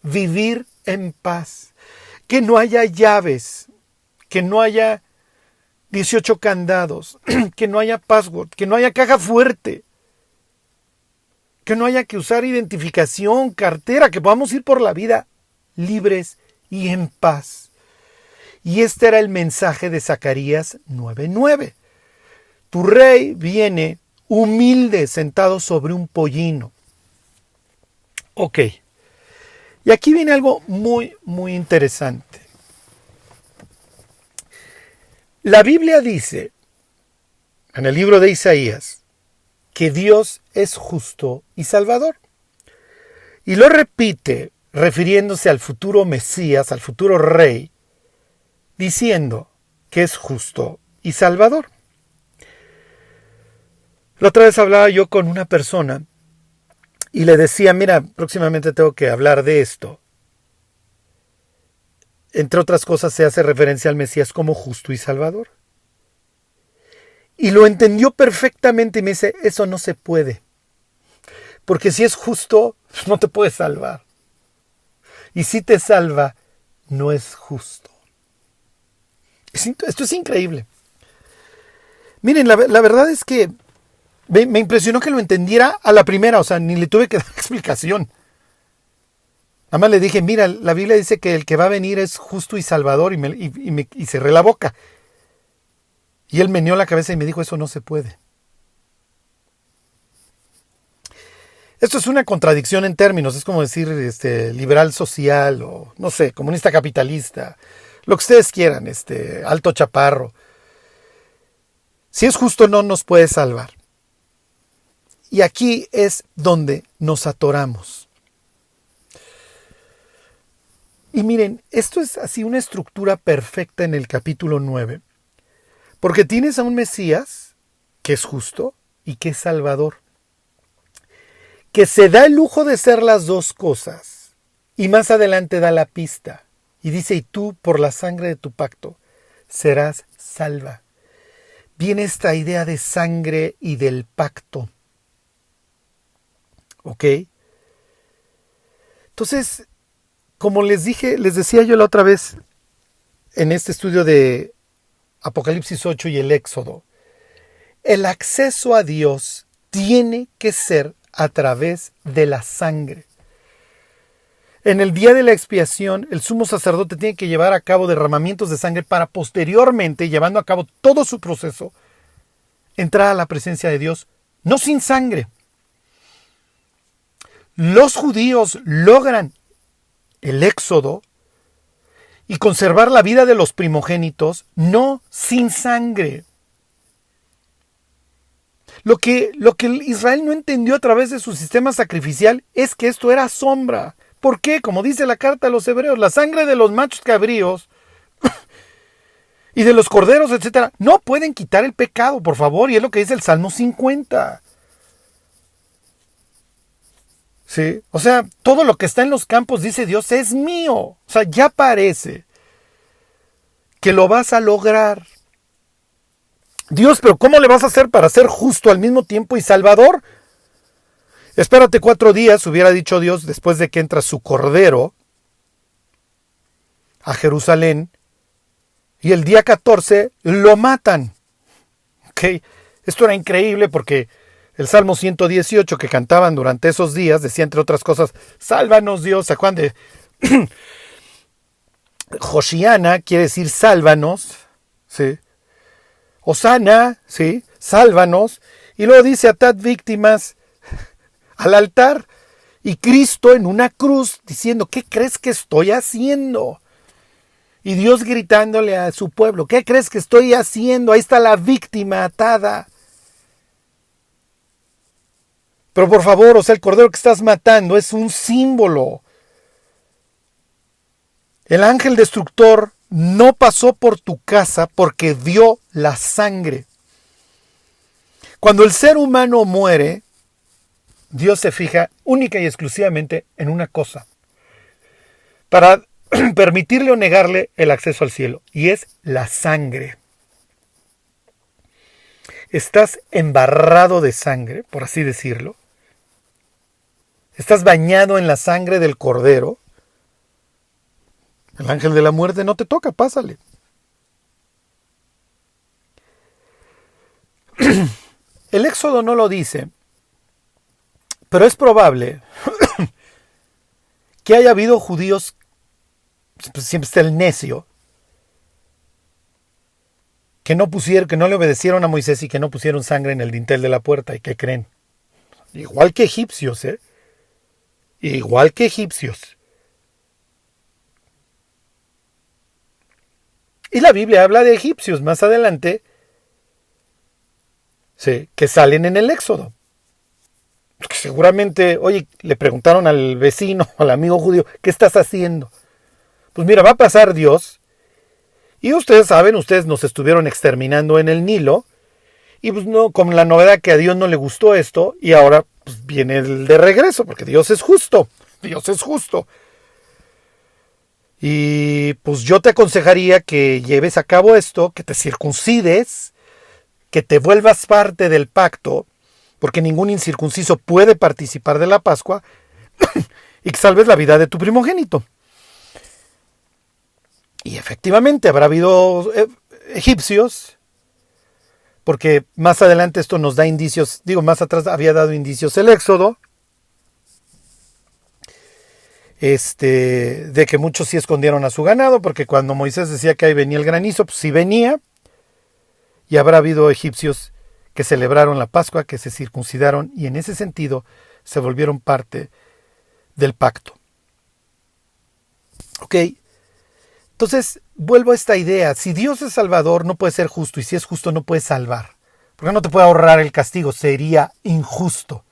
vivir en paz. Que no haya llaves, que no haya 18 candados, que no haya password, que no haya caja fuerte, que no haya que usar identificación, cartera, que podamos ir por la vida libres y en paz. Y este era el mensaje de Zacarías 9:9. Tu rey viene humilde, sentado sobre un pollino. Ok. Y aquí viene algo muy, muy interesante. La Biblia dice, en el libro de Isaías, que Dios es justo y salvador. Y lo repite refiriéndose al futuro Mesías, al futuro rey, diciendo que es justo y salvador. La otra vez hablaba yo con una persona y le decía, mira, próximamente tengo que hablar de esto. Entre otras cosas se hace referencia al Mesías como justo y salvador. Y lo entendió perfectamente y me dice, eso no se puede. Porque si es justo, no te puede salvar. Y si te salva, no es justo. Esto es increíble. Miren, la verdad es que me impresionó que lo entendiera a la primera, o sea, ni le tuve que dar explicación. Nada más le dije, mira, la Biblia dice que el que va a venir es justo y salvador, y cerré la boca. Y él meneó la cabeza y me dijo, eso no se puede. Esto es una contradicción en términos, es como decir liberal social o, no sé, comunista capitalista, lo que ustedes quieran, alto chaparro. Si es justo, no nos puede salvar. Y aquí es donde nos atoramos. Y miren, esto es así una estructura perfecta en el capítulo 9. Porque tienes a un Mesías que es justo y que es salvador. Que se da el lujo de ser las dos cosas. Y más adelante da la pista. Y dice, y tú por la sangre de tu pacto serás salva. Viene esta idea de sangre y del pacto. ¿Ok? Entonces, como les decía yo la otra vez en este estudio de Apocalipsis 8 y el Éxodo, el acceso a Dios tiene que ser a través de la sangre. En el día de la expiación, el sumo sacerdote tiene que llevar a cabo derramamientos de sangre para posteriormente, llevando a cabo todo su proceso, entrar a la presencia de Dios, no sin sangre. Los judíos logran el éxodo y conservar la vida de los primogénitos, no sin sangre. Lo que Israel no entendió a través de su sistema sacrificial es que esto era sombra. ¿Por qué? Como dice la carta a los hebreos, la sangre de los machos cabríos y de los corderos, etcétera, no pueden quitar el pecado, por favor, y es lo que dice el Salmo 50. ¿Sí? O sea, todo lo que está en los campos, dice Dios, es mío. O sea, ya parece que lo vas a lograr. Dios, pero ¿cómo le vas a hacer para ser justo al mismo tiempo y salvador? Espérate 4 días, hubiera dicho Dios, después de que entra su cordero a Jerusalén, y el día 14 lo matan. ¿Okay? Esto era increíble porque el Salmo 118 que cantaban durante esos días decía, entre otras cosas, sálvanos Dios. ¿Se acuerdan de Josiana? Quiere decir sálvanos, ¿sí? Hosana, ¿sí? Sálvanos. Y luego dice, atad víctimas al altar. Y Cristo en una cruz diciendo, ¿qué crees que estoy haciendo? Y Dios gritándole a su pueblo, ¿qué crees que estoy haciendo? Ahí está la víctima atada. Pero por favor, o sea, el cordero que estás matando es un símbolo. El ángel destructor no pasó por tu casa porque dio la sangre. Cuando el ser humano muere, Dios se fija única y exclusivamente en una cosa, para permitirle o negarle el acceso al cielo, y es la sangre. Estás embarrado de sangre, por así decirlo. Estás bañado en la sangre del cordero. El ángel de la muerte no te toca, pásale. El Éxodo no lo dice, pero es probable que haya habido judíos, pues siempre está el necio, que no le obedecieron a Moisés y que no pusieron sangre en el dintel de la puerta. ¿Y qué creen? Igual que egipcios, ¿eh? Igual que egipcios. Y la Biblia habla de egipcios más adelante, sí, que salen en el Éxodo. Seguramente, oye, le preguntaron al vecino, al amigo judío, ¿qué estás haciendo? Pues mira, va a pasar Dios. Y ustedes saben, ustedes nos estuvieron exterminando en el Nilo. Y pues no, con la novedad que a Dios no le gustó esto. Y ahora pues, viene el de regreso, porque Dios es justo. Dios es justo. Y pues yo te aconsejaría que lleves a cabo esto, que te circuncides, que te vuelvas parte del pacto, porque ningún incircunciso puede participar de la Pascua, y que salves la vida de tu primogénito. Y efectivamente habrá habido egipcios, porque más adelante esto nos da indicios, más atrás había dado indicios el Éxodo, de que muchos sí escondieron a su ganado, porque cuando Moisés decía que ahí venía el granizo, pues sí venía, y habrá habido egipcios que celebraron la Pascua, que se circuncidaron, y en ese sentido se volvieron parte del pacto. ¿Ok? Entonces, vuelvo a esta idea. Si Dios es salvador, no puede ser justo. Y si es justo, no puede salvar. Porque no te puede ahorrar el castigo. Sería injusto.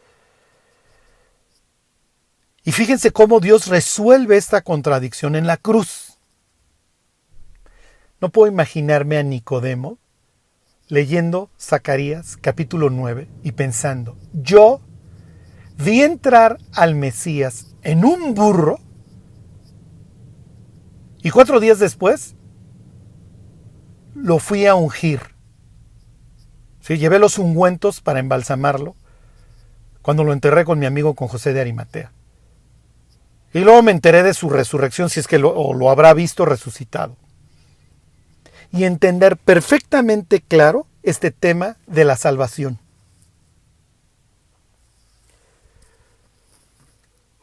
Y fíjense cómo Dios resuelve esta contradicción en la cruz. No puedo imaginarme a Nicodemo leyendo Zacarías capítulo 9 y pensando, yo vi entrar al Mesías en un burro y 4 días después lo fui a ungir. ¿Sí? Llevé los ungüentos para embalsamarlo cuando lo enterré con mi amigo con José de Arimatea. Y luego me enteré de su resurrección, si es que lo habrá visto resucitado. Y entender perfectamente claro este tema de la salvación.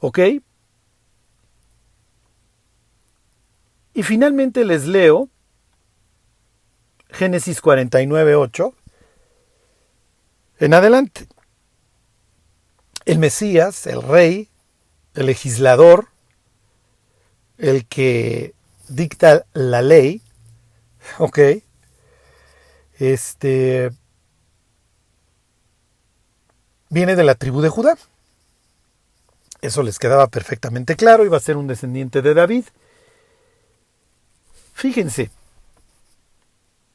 ¿Ok? Y finalmente les leo Génesis 49:8 en adelante. El Mesías, el rey, el legislador, el que dicta la ley, ¿ok? Viene de la tribu de Judá. Eso les quedaba perfectamente claro, iba a ser un descendiente de David. Fíjense,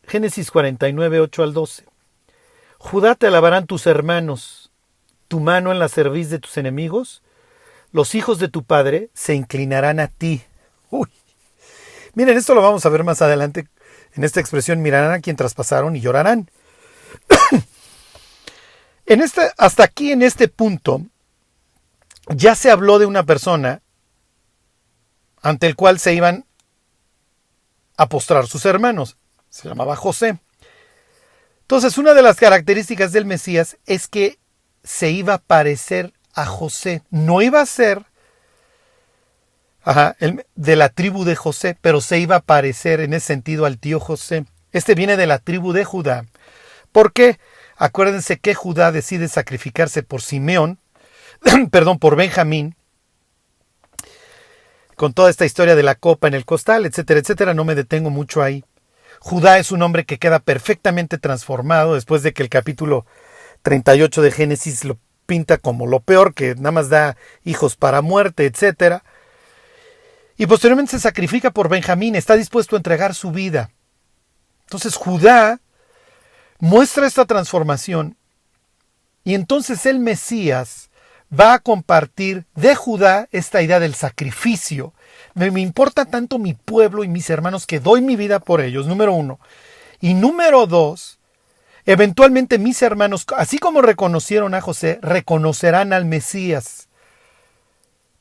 Génesis 49:8 al 12. Judá te alabarán tus hermanos, tu mano en la cerviz de tus enemigos, los hijos de tu padre se inclinarán a ti. Uy. Miren, esto lo vamos a ver más adelante. En esta expresión, mirarán a quien traspasaron y llorarán. Hasta aquí, en este punto, ya se habló de una persona ante el cual se iban a postrar sus hermanos. Se llamaba José. Entonces, una de las características del Mesías es que se iba a parecer a José. No iba a ser de la tribu de José, pero se iba a parecer en ese sentido al tío José. Este viene de la tribu de Judá. ¿Por qué? Acuérdense que Judá decide sacrificarse por Simeón, por Benjamín, con toda esta historia de la copa en el costal, etcétera, etcétera. No me detengo mucho ahí. Judá es un hombre que queda perfectamente transformado después de que el capítulo 38 de Génesis lo pinta como lo peor, que nada más da hijos para muerte, etcétera. Y posteriormente se sacrifica por Benjamín, está dispuesto a entregar su vida. Entonces Judá muestra esta transformación y entonces el Mesías va a compartir de Judá esta idea del sacrificio. Me importa tanto mi pueblo y mis hermanos que doy mi vida por ellos, número 1. Y número 2, eventualmente mis hermanos, así como reconocieron a José, reconocerán al Mesías.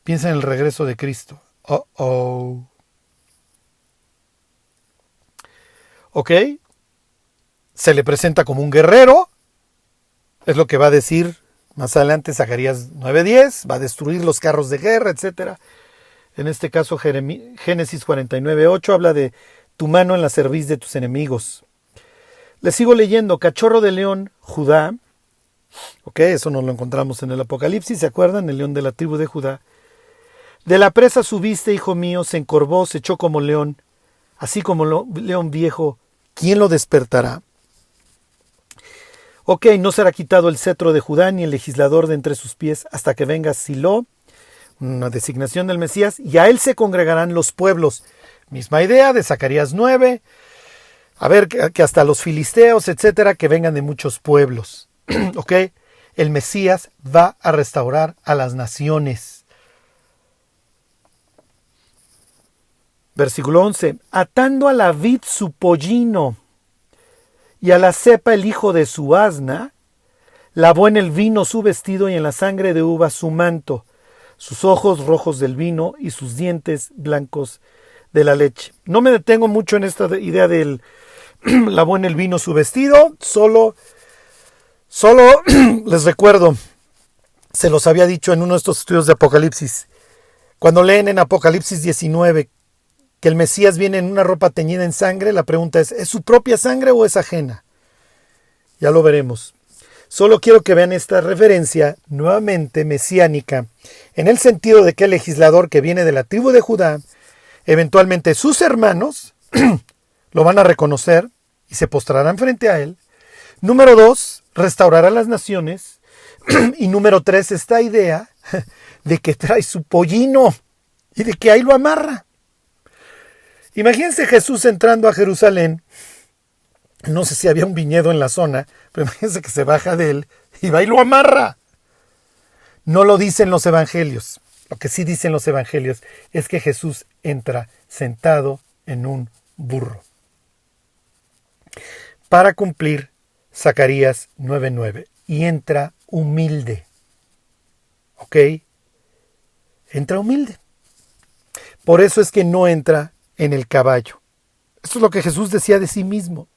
Piensa en el regreso de Cristo. ¿Ok? Se le presenta como un guerrero, Es lo que va a decir más adelante Zacarías 9:10, va a destruir los carros de guerra, etc. En este caso Génesis 49:8 habla de tu mano en la cerviz de tus enemigos. Le sigo leyendo, cachorro de león, Judá. Ok, eso nos lo encontramos en el Apocalipsis, ¿se acuerdan? El león de la tribu de Judá. De la presa subiste, hijo mío, se encorvó, se echó como león, así como león viejo, ¿quién lo despertará? Ok, no será quitado el cetro de Judá ni el legislador de entre sus pies hasta que venga Silo, una designación del Mesías, y a él se congregarán los pueblos. Misma idea de Zacarías 9, a ver que hasta los filisteos, etcétera, que vengan de muchos pueblos. Ok, el Mesías va a restaurar a las naciones. Versículo 11, atando a la vid su pollino y a la cepa el hijo de su asna, lavó en el vino su vestido y en la sangre de uva su manto, sus ojos rojos del vino y sus dientes blancos de la leche. No me detengo mucho en esta idea del lavó en el vino su vestido, solo les recuerdo, se los había dicho en uno de estos estudios de Apocalipsis, cuando leen en Apocalipsis 19 que el Mesías viene en una ropa teñida en sangre, la pregunta ¿es su propia sangre o es ajena? Ya lo veremos. Solo quiero que vean esta referencia nuevamente mesiánica, en el sentido de que el legislador que viene de la tribu de Judá, eventualmente sus hermanos lo van a reconocer y se postrarán frente a él. Número 2, restaurará las naciones. Y número 3, esta idea de que trae su pollino y de que ahí lo amarra. Imagínense Jesús entrando a Jerusalén. No sé si había un viñedo en la zona, pero imagínense que se baja de él y va y lo amarra. No lo dicen los evangelios. Lo que sí dicen los evangelios es que Jesús entra sentado en un burro para cumplir Zacarías 9:9 y entra humilde. ¿Ok? Entra humilde. Por eso es que no entra en el caballo. Esto es lo que Jesús decía de sí mismo.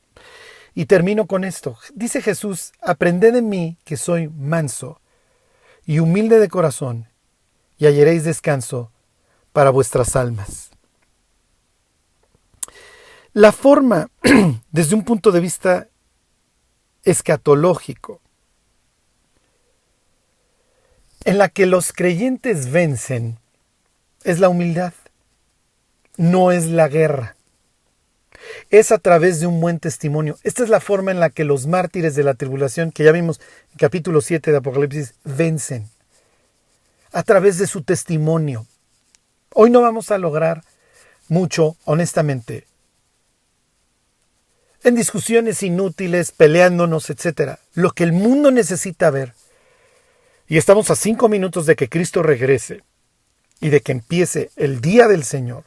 Y termino con esto. Dice Jesús, aprended de mí que soy manso y humilde de corazón, y hallaréis descanso para vuestras almas. La forma, desde un punto de vista escatológico, en la que los creyentes vencen, es la humildad, no es la guerra. Es a través de un buen testimonio. Esta es la forma en la que los mártires de la tribulación, que ya vimos en capítulo 7 de Apocalipsis, vencen. A través de su testimonio. Hoy no vamos a lograr mucho, honestamente, en discusiones inútiles, peleándonos, etc. Lo que el mundo necesita ver, y estamos a 5 minutos de que Cristo regrese y de que empiece el día del Señor,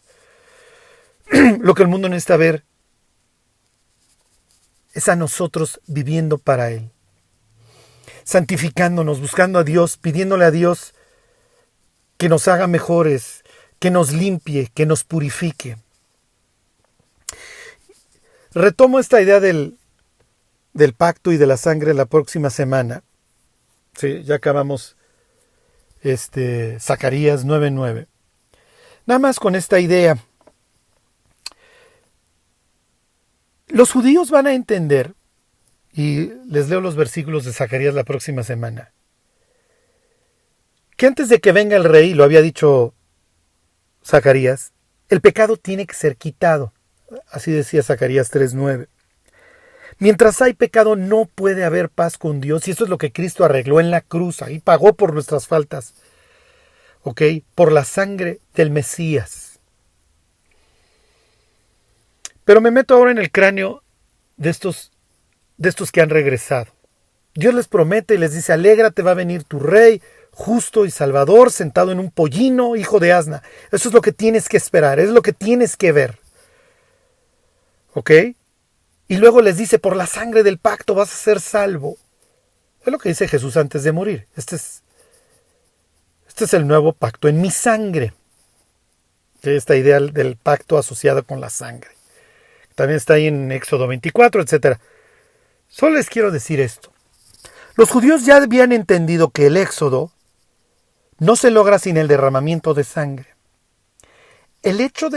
lo que el mundo necesita ver es a nosotros viviendo para Él, santificándonos, buscando a Dios, pidiéndole a Dios que nos haga mejores, que nos limpie, que nos purifique. Retomo esta idea del pacto y de la sangre la próxima semana. Sí, ya acabamos Zacarías 9:9. Nada más con esta idea. Los judíos van a entender, y les leo los versículos de Zacarías la próxima semana, que antes de que venga el rey, lo había dicho Zacarías, el pecado tiene que ser quitado. Así decía Zacarías 3:9. Mientras hay pecado no puede haber paz con Dios, y eso es lo que Cristo arregló en la cruz, ahí pagó por nuestras faltas, ¿ok? Por la sangre del Mesías. Pero me meto ahora en el cráneo de estos que han regresado. Dios les promete y les dice, alégrate, va a venir tu rey, justo y salvador, sentado en un pollino, hijo de asna. Eso es lo que tienes que esperar, es lo que tienes que ver. ¿Ok? Y luego les dice, por la sangre del pacto vas a ser salvo. Es lo que dice Jesús antes de morir. Este es el nuevo pacto en mi sangre. Esta idea del pacto asociado con la sangre. También está ahí en Éxodo 24, etc. Solo les quiero decir esto. Los judíos ya habían entendido que el éxodo no se logra sin el derramamiento de sangre. El hecho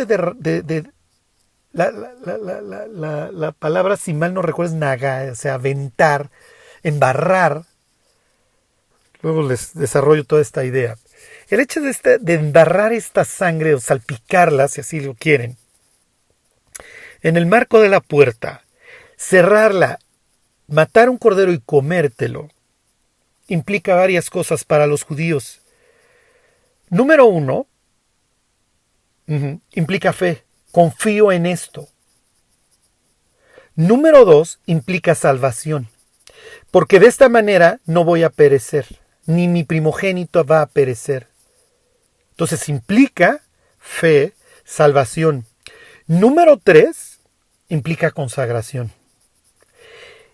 la palabra, si mal no recuerdo, es naga, o sea, aventar, embarrar. Luego les desarrollo toda esta idea. El hecho de embarrar esta sangre o salpicarla, si así lo quieren, en el marco de la puerta, cerrarla, matar un cordero y comértelo, implica varias cosas para los judíos. Número 1, implica fe. Confío en esto. Número 2, implica salvación. Porque de esta manera no voy a perecer, ni mi primogénito va a perecer. Entonces implica fe, salvación. Número 3, implica consagración.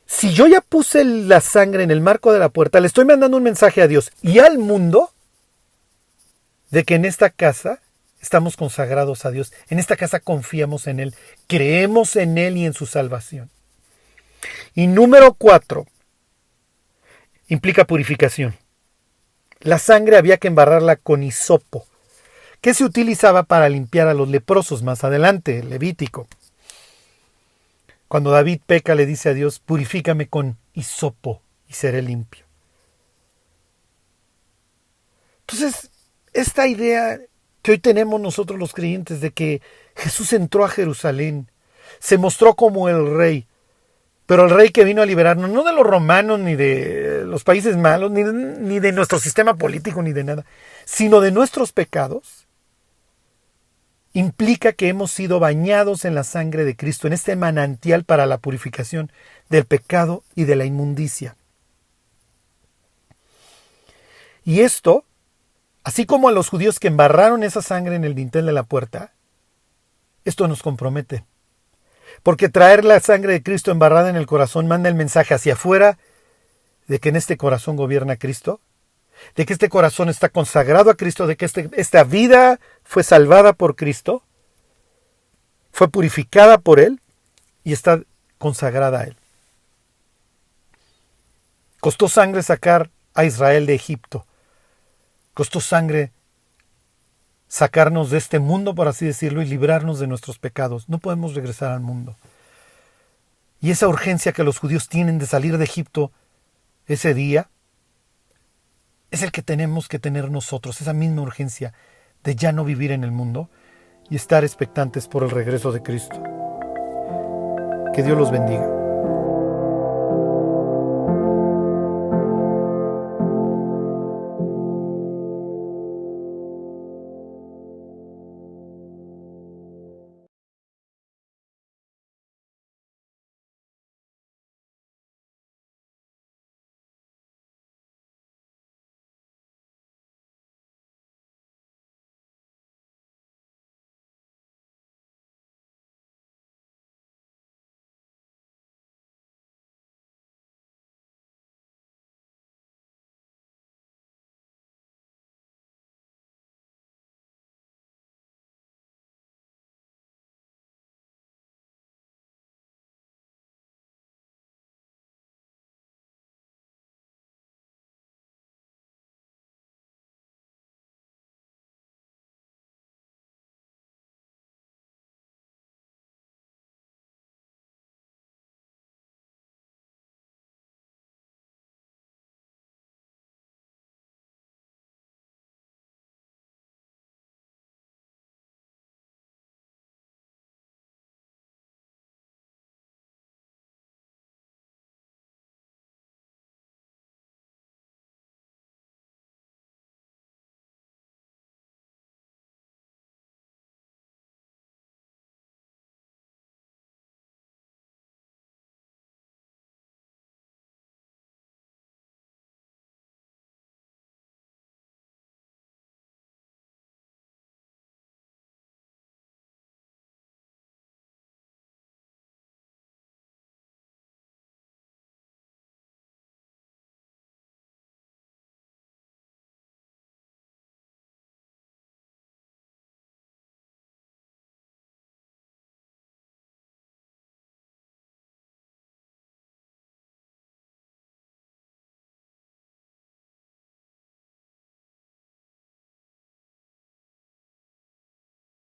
Si yo ya puse la sangre en el marco de la puerta, le estoy mandando un mensaje a Dios y al mundo de que en esta casa estamos consagrados a Dios. En esta casa confiamos en Él, creemos en Él y en su salvación. Y número 4, implica purificación. La sangre había que embarrarla con hisopo, que se utilizaba para limpiar a los leprosos más adelante, Levítico. Cuando David peca le dice a Dios, purifícame con hisopo y seré limpio. Entonces, esta idea que hoy tenemos nosotros los creyentes de que Jesús entró a Jerusalén, se mostró como el rey, pero el rey que vino a liberarnos, no de los romanos, ni de los países malos, ni de nuestro sistema político, ni de nada, sino de nuestros pecados, implica que hemos sido bañados en la sangre de Cristo, en este manantial para la purificación del pecado y de la inmundicia. Y esto, así como a los judíos que embarraron esa sangre en el dintel de la puerta, esto nos compromete. Porque traer la sangre de Cristo embarrada en el corazón manda el mensaje hacia afuera de que en este corazón gobierna Cristo, de que este corazón está consagrado a Cristo, de que esta vida fue salvada por Cristo, fue purificada por Él y está consagrada a Él. Costó sangre sacar a Israel de Egipto. Costó sangre sacarnos de este mundo, por así decirlo, y librarnos de nuestros pecados. No podemos regresar al mundo. Y esa urgencia que los judíos tienen de salir de Egipto ese día, es el que tenemos que tener nosotros, esa misma urgencia de ya no vivir en el mundo y estar expectantes por el regreso de Cristo. Que Dios los bendiga.